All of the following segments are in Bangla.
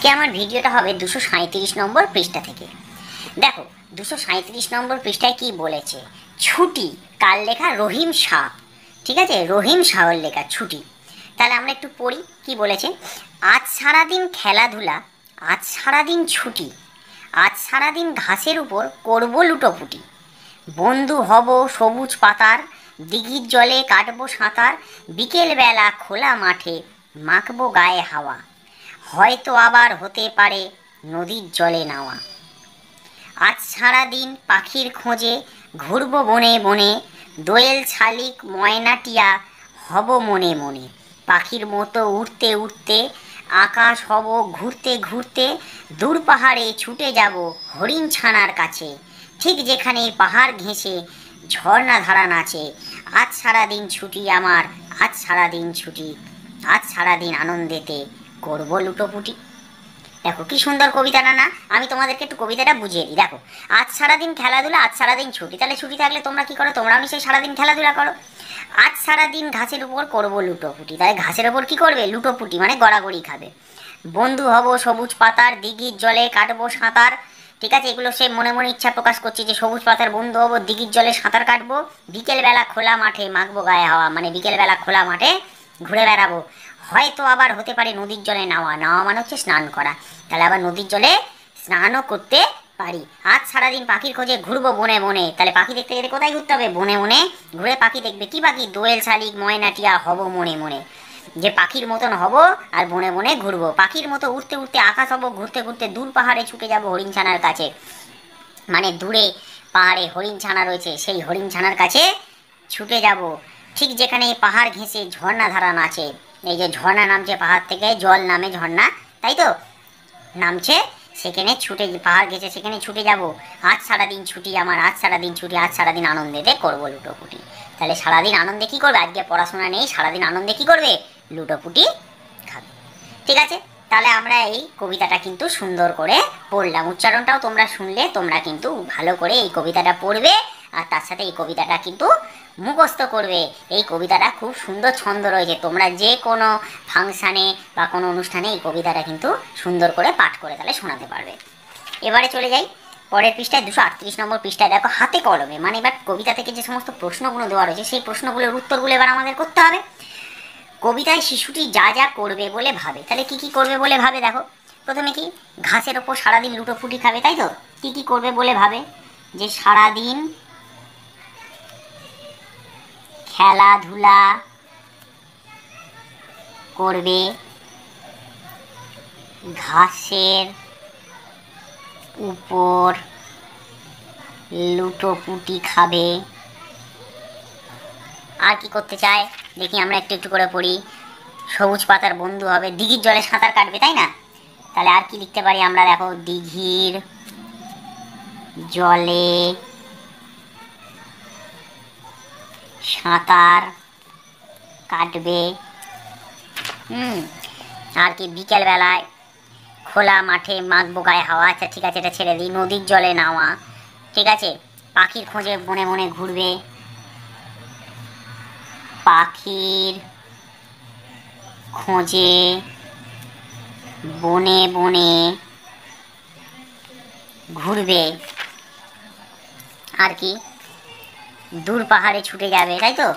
আজকে আমার ভিডিওটা হবে 237 নম্বর পৃষ্ঠা থেকে। দেখো 237 নম্বর পৃষ্ঠায় কি বলেছে, ছুটি কার লেখা, রহিম শাহ। ঠিক আছে, রহিম শাহর লেখা ছুটি। তাহলে আমরা একটু পড়ি কি বলেছে। আজ সারাদিন খেলাধুলা, আজ সারাদিন ছুটি, আজ সারাদিন ঘাসের উপর করব লুটোপুটি, বন্ধু হব সবুজ পাতার, দিঘির জলে কাটবো সাঁতার, বিকেলবেলা খোলা মাঠে মাখবো গায়ে হাওয়া, হয়তো আবার হতে পারে নদীর জলে নাওয়া। আজ সারাদিন পাখির খোঁজে ঘুরব বনে বনে, দোয়েল শালিক ময়নাটিয়া হব মনে মনে, পাখির মতো উড়তে উড়তে আকাশ হব ঘুরতে ঘুরতে, দূর পাহাড়ে ছুটে যাব হরিণ ছানার কাছে, ঠিক যেখানে পাহাড় ঘেঁষে ঝর্ণা ধারা নাচে। আজ সারাদিন ছুটি আমার, আজ সারাদিন ছুটি, আজ সারাদিন আনন্দেতে করবো লুটোপুটি। দেখো কি সুন্দর কবিতাটা না। আমি তোমাদেরকে একটু কবিতাটা বুঝিয়ে দিই। দেখো, আজ সারাদিন খেলাধুলা, আজ সারাদিন ছুটি। তাহলে ছুটি থাকলে তোমরা কি করো, তোমরা নিশ্চয়ই সারাদিন খেলাধুলা করো। আজ সারাদিন ঘাসের উপর করবো লুটোপুটি, তাহলে ঘাসের উপর কি করবে, লুটোপুটি মানে গড়াগড়ি খাবে। বন্ধু হব সবুজ পাতার, দিঘির জলে কাটবো সাঁতার। ঠিক আছে, এগুলো সে মনে মনে ইচ্ছা প্রকাশ করছে যে সবুজ পাতার বন্ধু হব, দিঘির জলে সাঁতার কাটবো, বিকেলবেলা খোলা মাঠে মাখবো গায়ে হাওয়া, মানে বিকেলবেলা খোলা মাঠে ঘুরে বেড়াবো, হয়তো আবার হতে পারে নদীর জলে নাওয়া, নাওয়া মানে হচ্ছে স্নান করা, তাহলে আবার নদীর জলে স্নানও করতে পারি। আজ সারাদিন পাখির খোঁজে ঘুরবো বনে বনে, তাহলে পাখি দেখতে গেলে কোথায় ঘুরতে হবে, বনে বনে ঘুরে পাখি দেখবে। কি পাখি, দোয়েল শালিক ময়নাটিয়া হব মনে মনে, যে পাখির মতন হব আর বনে বনে ঘুরবো, পাখির মতো উঠতে উঠতে আকাশ হব ঘুরতে ঘুরতে, দূর পাহাড়ে ছুটে যাব হরিণ ছানার কাছে, মানে দূরে পাহাড়ে হরিণ ছানা রয়েছে, সেই হরিণ ছানার কাছে ছুটে যাব, ঠিক যেখানে পাহাড় ঘেঁষে ঝর্ণা ধারা নাচে। এই যে ঝর্ণা নামছে পাহাড় থেকে, জল নামে ঝর্ণা, তাই তো নামছে, সেখানে ছুটে পাহাড় ঘেঁষে সেখানে ছুটে যাব। আজ সারাদিন ছুটি আমার, আজ সারাদিন ছুটি, আজ সারাদিন আনন্দেতে করবো লুটোপুটি। তাহলে সারাদিন আনন্দে কী করবে, আজকে পড়াশোনা নেই, সারাদিন আনন্দে কী করবে, লুটোপুটি খাবে। ঠিক আছে, তাহলে আমরা এই কবিতাটা কিন্তু সুন্দর করে পড়লাম, উচ্চারণটাও তোমরা শুনলে, তোমরা কিন্তু ভালো করে এই কবিতাটা পড়বে, আর তার সাথে এই কবিতাটা কিন্তু মুখস্থ করবে। এই কবিতাটা খুব সুন্দর ছন্দ রয়েছে, তোমরা যে কোনো ফাংশানে বা কোনো অনুষ্ঠানে এই কবিতাটা কিন্তু সুন্দর করে পাঠ করে তাহলে শোনাতে পারবে। এবারে চলে যাই পরের পৃষ্ঠায়, 238 নম্বর পৃষ্ঠায়। দেখো হাতে কলমে, মানে এবার কবিতা থেকে যে সমস্ত প্রশ্নগুলো দেওয়া রয়েছে সেই প্রশ্নগুলোর উত্তরগুলো এবার আমাদের করতে হবে। কবিতায় শিশুটি যা যা করবে বলে ভাবে, তাহলে কি কি করবে বলে ভাবে। দেখো প্রথমে কি, ঘাসের ওপর সারাদিন লুটোপুটি খাবে, তাই তো। কি কি করবে বলে ভাবে, যে সারাদিন খেলাধুলা করবে, ঘাসের উপর লুটোপুটি খাবে। আর কি করতে চায় দেখি, আমরা একটু একটু করে পড়ি। সবুজ পাতার বন্ধু হবে, দিঘির জলে সাঁতার কাটবে, তাই না। তাহলে আর কি লিখতে পারি আমরা, দেখো দিঘির জলে সাঁতার কাটবে। আর কি, বিকেলবেলায় খোলা মাঠে মাখবো গায়ে হাওয়া। আচ্ছা ঠিক আছে, এটা ছেড়ে দিই। নদীর জলে নাওয়া, ঠিক আছে। পাখির খোঁজে বনে বনে ঘুরবে, পাখির খোঁজে বনে বনে ঘুরবে। আর কি, দূর পাহাড়ে ছুটে যাবে, তাই তো।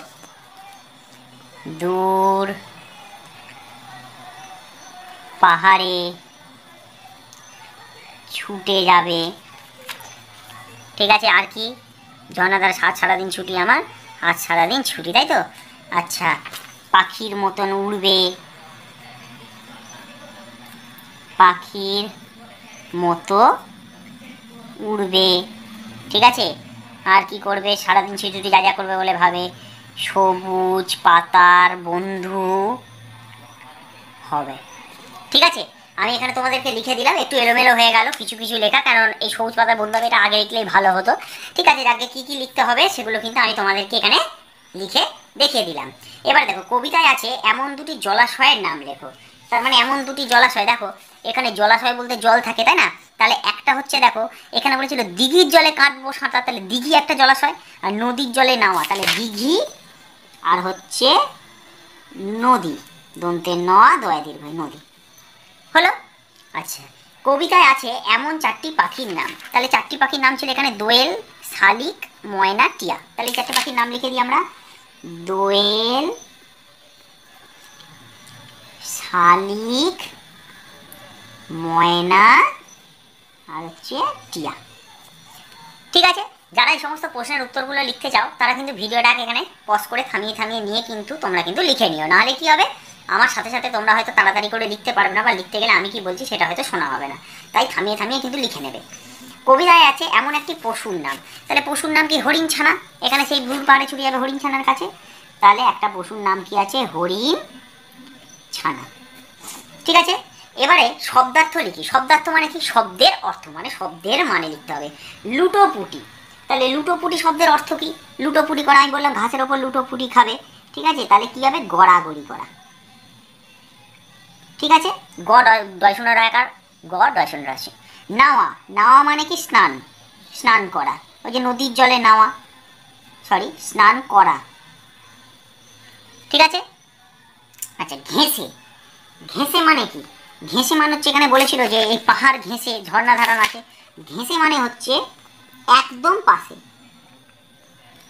দূর পাহাড়ে ছুটে যাবে, ঠিক আছে। আর কি, জনাদার আজ সারাদিন ছুটি আমার, আজ সারাদিন ছুটি, তাই তো। আচ্ছা, পাখির মতন উড়বে, পাখির মতো উড়বে, ঠিক আছে। আর কি করবে, সারাদিন শিশুটি যা যা করবে বলে ভাবে, সবুজ পাতার বন্ধু হবে, ঠিক আছে। আমি এখানে তোমাদেরকে লিখে দিলাম, একটু এলোমেলো হয়ে গেল কিছু কিছু লেখা, কারণ এই সবুজ পাতার বন্ধু হবে এটা আগে লিখলেই ভালো হতো। ঠিক আছে, আগে কী কী লিখতে হবে সেগুলো কিন্তু আমি তোমাদেরকে এখানে লিখে দেখিয়ে দিলাম। এবার দেখো কবিতায় আছে এমন দুটি জলাশয়ের নাম লেখো। তার মানে এমন দুটি জলাশয়, দেখো এখানে জলাশয় বলতে জল থাকে, তাই না। তাহলে একটা হচ্ছে, দেখো এখানে বলেছিল দিঘির জলে কাটবো সাঁতার, তাহলে দিঘি একটা জলাশয়, আর নদীর জলে নাওয়া, তাহলে দিঘি আর হচ্ছে নদী, দন্তে ন দয়া দীর্ঘ নদী হলো। আচ্ছা, কবিতায় আছে এমন 4টি পাখির নাম। তাহলে 4টি পাখির নাম ছিল এখানে দোয়েল, শালিক, ময়না, টিয়া। তাহলে 4টে পাখির নাম লিখে দিই আমরা, দোয়েল, শালিক, ময়না আর হচ্ছে টিয়া। ঠিক আছে, যারা এই সমস্ত প্রশ্নের উত্তরগুলো লিখতে চাও তারা কিন্তু ভিডিওটাকে এখানে পজ করে থামিয়ে থামিয়ে নিয়ে কিন্তু তোমরা কিন্তু লিখে নিও, নাহলে কি হবে আমার সাথে সাথে তোমরা হয়তো তাড়াতাড়ি করে লিখতে পারবে না, বা লিখতে গেলে আমি কি বলছি সেটা হয়তো শোনা হবে না, তাই থামিয়ে থামিয়ে কিন্তু লিখে নেবে। কবিতায় আছে এমন একটি পশুর নাম। তাহলে পশুর নাম কি? হরিণ ছানা। এখানে সেই ভুল পাহাড়ে ছুটে যাবে হরিণ ছানার কাছে। তাহলে একটা পশুর নাম কি আছে? হরিণ ছানা। ঠিক আছে, এবারে শব্দার্থ লিখি। শব্দার্থ মানে কি? শব্দের অর্থ, মানে শব্দের মানে লিখতে হবে। লুটোপুটি। তাহলে লুটোপুটি শব্দের অর্থ কি? লুটোপুটি করা, আমি বললাম ঘাসের ওপর লুটোপুটি খাবে। ঠিক আছে, তাহলে কি হবে? গড়াগড়ি করা। ঠিক আছে, গ ডয় শূন্য রয়াকার, গ ডয় শূন্য রাশি। নাওয়া। নাওয়া মানে কি? স্নান, স্নান করা। ওই যে নদীর জলে নাওয়া, সরি স্নান করা। ঠিক আছে, আচ্ছা ঘেঁষে। ঘেঁষে মানে কি? ঘেঁষে মানে হচ্ছে, এখানে বলেছিল যে এই পাহাড় ঘেঁষে ঝর্ণা ধারণ আছে। ঘেঁষে মানে হচ্ছে একদম পাশে,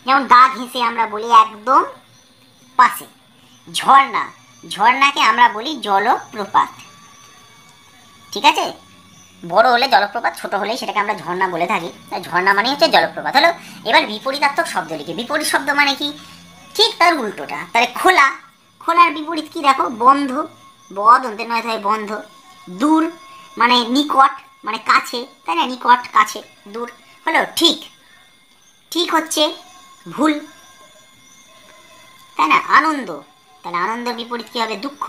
যেমন গা ঘেঁষে আমরা বলি একদম পাশে। ঝর্ণা, ঝর্ণাকে আমরা বলি জলপ্রপাত। ঠিক আছে, বড় হলে জলপ্রপাত, ছোট হলে সেটাকে আমরা ঝর্ণা বলে থাকি। ঝর্ণা মানে হচ্ছে জলপ্রপাত হলো। এবার বিপরীতার্থক শব্দ লিখি। বিপরীত শব্দ মানে কি? ঠিক তার উল্টোটা। তাহলে খোলা, খোলার বিপরীত কি দেখো? বন্ধ, দন্তে নয় হয় বন্ধ। দূর মানে নিকট, মানে কাছে, তাই না? নিকট, কাছে, দূর হলো। ঠিক, ঠিক হচ্ছে ভুল, তাই না? আনন্দ, তাহলে আনন্দের বিপরীত কি হবে? দুঃখ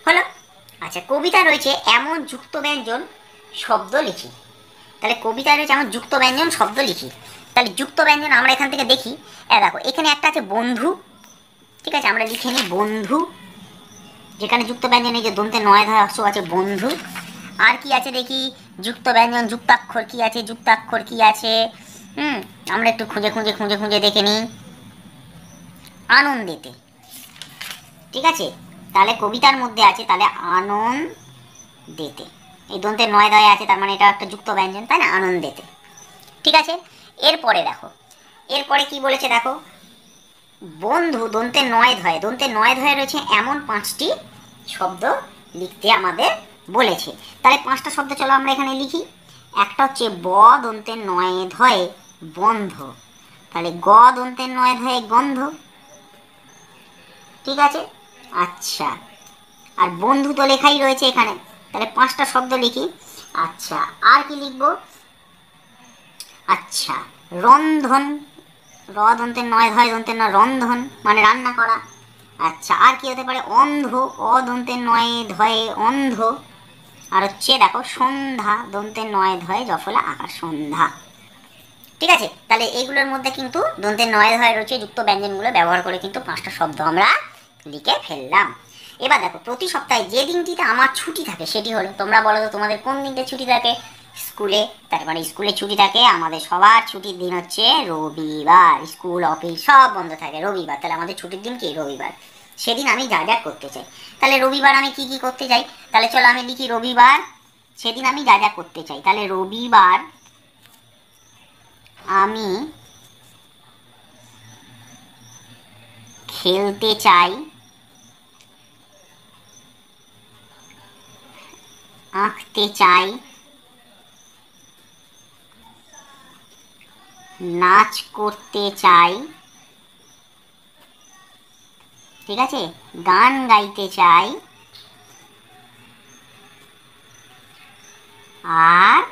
হলো। আচ্ছা, কবিতা রয়েছে এমন যুক্ত ব্যঞ্জন শব্দ লিখি। তাহলে কবিতায় রয়েছে এমন যুক্ত ব্যঞ্জন শব্দ লিখি। তাহলে যুক্ত ব্যঞ্জন আমরা এখান থেকে দেখি। দেখো এখানে একটা আছে বন্ধু। ঠিক আছে, আমরা লিখে নিই বন্ধু, যেখানে যুক্ত ব্যঞ্জন এই যে দন্তে নয় ধয় অশ্ব আছে বন্ধু। আর কি আছে দেখি? যুক্ত ব্যঞ্জন, যুক্তাক্ষর কি আছে? যুক্তাক্ষর কি আছে? আমরা একটু খুঁজে খুঁজে খুঁজে খুঁজে দেখে নিই। আনন্দেতে। ঠিক আছে, তাহলে কবিতার মধ্যে আছে তাহলে আনন্দেতে, এই দন্তে নয় দয় আছে, তার মানে এটা একটা যুক্ত ব্যঞ্জন, তাই না? আনন্দেতে। ঠিক আছে, এরপরে দেখো, এরপরে কি বলেছে দেখো? বন্ধু দন্তে নয় ধয়, দন্তে নয় ধয়ে রয়েছে এমন 5টি শব্দ লিখতে আমাদের বলেছে। তাহলে 5টা শব্দ চলো আমরা এখানে লিখি। একটা হচ্ছে ব দন্তে নয় ধয়ে বন্ধ, তাহলে গ দন্তে নয় ধয়ে গন্ধ। ঠিক আছে, আচ্ছা, আর বন্ধু তো লেখাই রয়েছে এখানে, তাহলে 5টা শব্দ লিখি। আচ্ছা, আর কি লিখবো? আচ্ছা, রন্ধন, র দন্তে নয় ধয় দন্তে নয়, রন্ধন মানে রান্না করা। আচ্ছা, আর কি হতে পারে? অন্ধ, অ দন্তে নয় ধয়ে অন্ধ। আর হচ্ছে দেখো সন্ধ্যা, দন্তে নয় ধয়ে জফলা আকার, সন্ধ্যা। ঠিক আছে, তাহলে এইগুলোর মধ্যে কিন্তু দন্তে নয় ধয় রয়েছে যুক্ত ব্যঞ্জনগুলো ব্যবহার করে কিন্তু 5টা শব্দ আমরা লিখে ফেললাম। এবার দেখো, প্রতি সপ্তাহে যে দিনটিতে আমার ছুটি থাকে সেটি হলো, তোমরা বলো তো তোমাদের কোন দিনটা ছুটি থাকে? স্কুলে, তার মানে স্কুলে ছুটি থাকে, আমাদের সবার ছুটির দিন হচ্ছে রবিবার। স্কুল অফিস সব বন্ধ থাকে রবিবার, তাহলে আমাদের ছুটির দিন কি? রবিবার। সেদিন আমি যা যা করতে চাই। তাহলে রবিবার আমি কি কি করতে চাই? তাহলে চলো আমি লিখি রবিবার, সেদিন আমি যা যা করতে চাই। তাহলে রবিবার আমি খেলতে চাই, আঁকতে চাই, নাচ করতে চাই, ঠিক আছে, গান গাইতে চাই, আর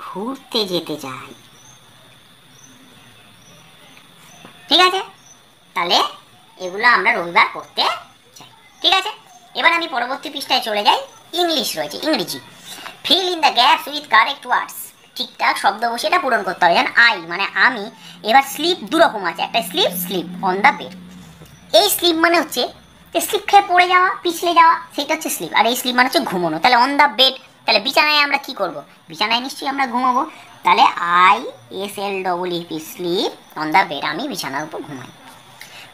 ঘুরতে যেতে চাই। ঠিক আছে, তাহলে এগুলো আমরা রবিবার করতে চাই। ঠিক আছে, এবার আমি পরবর্তী পৃষ্ঠায় চলে যাই। ইংলিশ রয়েছে, ইংরেজি। Fill in the gaps with correct words. ঠিকঠাক শব্দ বসে এটা পূরণ করতে হবে। যেমন আই মানে আমি। এবার স্লিপ দুরকম আছে, একটা sleep, sleep on the bed. এই স্লিপ মানে হচ্ছে স্লিপ খেয়ে পড়ে যাওয়া, পিছলে যাওয়া, সেটা হচ্ছে স্লিপ। আর এই স্লিপ মানে হচ্ছে ঘুমানো। তাহলে অন দ্য বেড, তাহলে বিছানায় আমরা কি করব? বিছানায় নিশ্চয়ই আমরা ঘুমাবো। তাহলে ISLEEP, sleep on the bed, আমি বিছানার উপর ঘুমাই।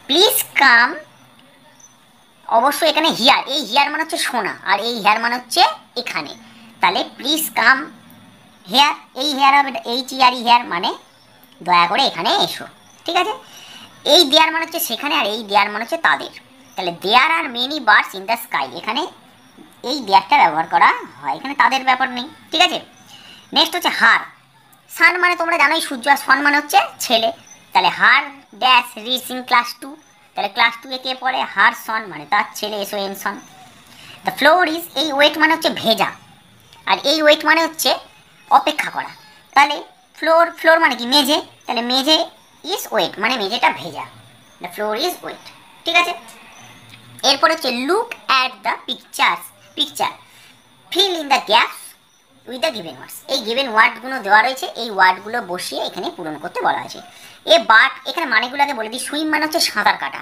প্লিজ কাম, অবশ্যই এখানে হিয়ার, এই হিয়ার মানে হচ্ছে শোনা, আর এই হেয়ার মানে হচ্ছে এখানে। তাহলে প্লিজ কাম হেয়ার, এই হেয়ার হবে HERE হেয়ার, মানে দয়া করে এখানে এসো। ঠিক আছে, এই দেয়ার মানে হচ্ছে সেখানে, আর এই দেয়ার মানে হচ্ছে তাদের। তাহলে there are many birds in the sky, এখানে এই দেয়ারটা ব্যবহার করা হয়, এখানে তাদের ব্যাপার নেই। ঠিক আছে, নেক্সট হচ্ছে হার। সান মানে তোমরা জানোই সূর্য, আর সন মানে হচ্ছে ছেলে। তাহলে হার ড্যাশ রিচ ইন ক্লাস 2, তাহলে ক্লাস 2 এ কে পড়ে? হার সন মানে তার ছেলে, SON Son. The floor is, এই ওয়েট মানে হচ্ছে ভেজা, আর এই ওয়েট মানে হচ্ছে অপেক্ষা করা। তাহলে ফ্লোর, ফ্লোর মানে কি? মেঝে, তাহলে মেঝে ইজ ওয়েট মানে মেঝেটা ভেজা, দ্য ফ্লোর ইজ ওয়েট। ঠিক আছে, এরপর হচ্ছে look at the picture fill in the gaps with the given words, এই গিভেন ওয়ার্ডগুলো দেওয়া রয়েছে, এই ওয়ার্ডগুলো বসিয়ে এখানে পূরণ করতে বলা হয়েছে। এ বাট, এখানে মানেগুলোকে বলে দিই। সুইম মানে হচ্ছে সাঁতার কাটা,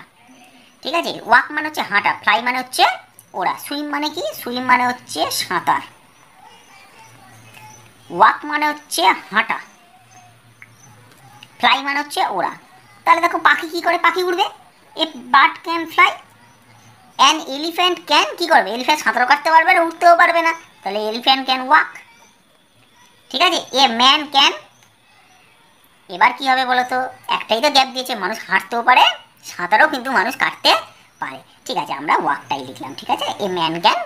ঠিক আছে। ওয়াক মানে হচ্ছে হাঁটা, ফ্লাই মানে হচ্ছে ওরা। সুইম মানে কি? সুইম মানে হচ্ছে সাঁতার, ওয়াক মানে হচ্ছে হাঁটা, ফ্লাই মানে হচ্ছে ওরা। তাহলে দেখো পাখি কি করে? পাখি উড়বে। A bird can fly, an elephant can, কি করবে? এলিফ্যান্ট সাঁতারও কাটতে পারবে না, উঠতেও পারবে না, তাহলে এলিফ্যান্ট ক্যান ওয়াক। ঠিক আছে, এ ম্যান ক্যান, এবার কি হবে বলো তো? একটাই তো গ্যাপ দিয়েছে, মানুষ হাঁটতেও পারে, সাঁতারও কিন্তু মানুষ কাটতে পারে। ঠিক আছে, আমরা ওয়াকটাই লিখলাম। ঠিক আছে, এ ম্যান ক্যান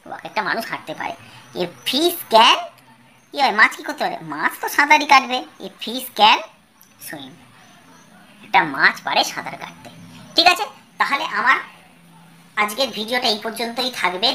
ওয়াক, একটা মানুষ হাঁটতে পারে। এ ফিশ ক্যান, কি হয়? মাছ কি করতে পারে? মাছ তো সাঁতারই কাটবে। এ ফিশ ক্যান সুইম, একটা মাছ পারে সাঁতার কাটতে। ঠিক আছে, তাহলে আমার আজকের ভিডিওটা এই পর্যন্তই থাকবে।